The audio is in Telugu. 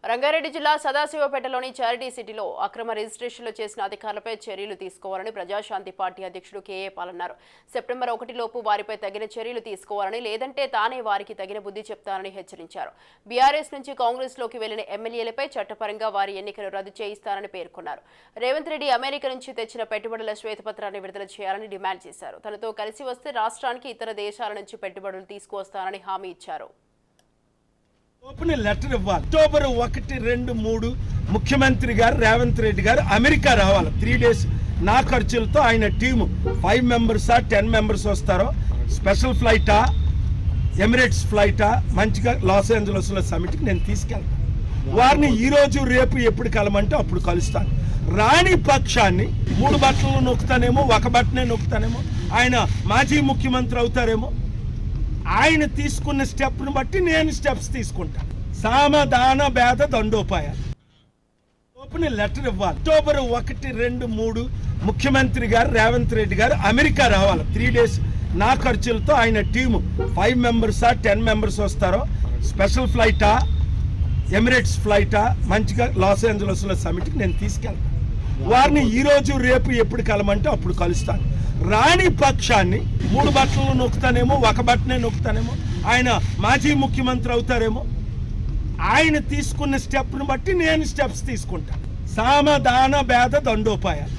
రంగారెడ్డి జిల్లా సదాశివపేటలోని చారిటీ సిటీలో అక్రమ రిజిస్ట్రేషన్లు చేసిన అధికారులపై చర్యలు తీసుకోవాలని ప్రజాశాంతి పార్టీ అధ్యక్షుడు కేఏ పాల్ అన్నారు. సెప్టెంబర్ 1 లోపు వారిపై తగిన చర్యలు తీసుకోవాలని, లేదంటే తానే వారికి తగిన బుద్ధి చెప్తానని హెచ్చరించారు. బీఆర్ఎస్ నుంచి కాంగ్రెస్ లోకి వెళ్లిన ఎమ్మెల్యేలపై చట్టపరంగా వారి ఎన్నికలు రద్దు చేయిస్తారని పేర్కొన్నారు. రేవంత్ రెడ్డి అమెరికా నుంచి తెచ్చిన పెట్టుబడుల శ్వేతపత్రాన్ని విడుదల చేయాలని డిమాండ్ చేశారు. తనతో కలిసి వస్తే రాష్ట్రానికి ఇతర దేశాల నుంచి పెట్టుబడులు తీసుకువస్తానని హామీ ఇచ్చారు. లెటర్ ఇవ్వాలి. అక్టోబర్ 1, 2, 3 ముఖ్యమంత్రి గారు రేవంత్ రెడ్డి గారు అమెరికా రావాలి. 3 days నా ఖర్చులతో ఆయన టీము 5 members 10 members వస్తారో, స్పెషల్ ఫ్లైటా, ఎమిరేట్స్ ఫ్లైటా, మంచిగా లాస్ ఏంజలస్లో సమిట్కి నేను తీసుకెళ్తాను. వారిని ఈ రోజు రేపు ఎప్పుడు కలమంటే అప్పుడు కలుస్తాను. రాణి పక్షాన్ని 3 బట్టలు నొక్కుతానేమో, 1 బట్టనే నొక్కుతానేమో, ఆయన మాజీ ముఖ్యమంత్రి అవుతారేమో. ఆయన తీసుకున్న స్టెప్ను బట్టి నేను స్టెప్స్ తీసుకుంటాను. సామధాన భేద దండోపాయాలు లెటర్ ఇవ్వాలి. అక్టోబర్ 1, 2, 3 ముఖ్యమంత్రి గారు రేవంత్ రెడ్డి గారు అమెరికా రావాలి. 3 days నా ఖర్చులతో ఆయన టీము 5 members 10 members వస్తారో, స్పెషల్ ఫ్లైటా, ఎమిరేట్స్ ఫ్లైటా, మంచిగా లాస్ ఏంజలస్లో సమిట్కి నేను తీసుకెళ్తాను. వారిని ఈ రోజు రేపు ఎప్పుడు కలమంటే అప్పుడు కలుస్తాను. రాణి పక్షాన్ని 3 బట్టలు నొక్కుతానేమో, 1 బట్టనే నొక్కుతానేమో, ఆయన మాజీ ముఖ్యమంత్రి అవుతారేమో. ఆయన తీసుకున్న స్టెప్ను బట్టి నేను స్టెప్స్ తీసుకుంటాను. సామధాన భేద దండోపాయాలు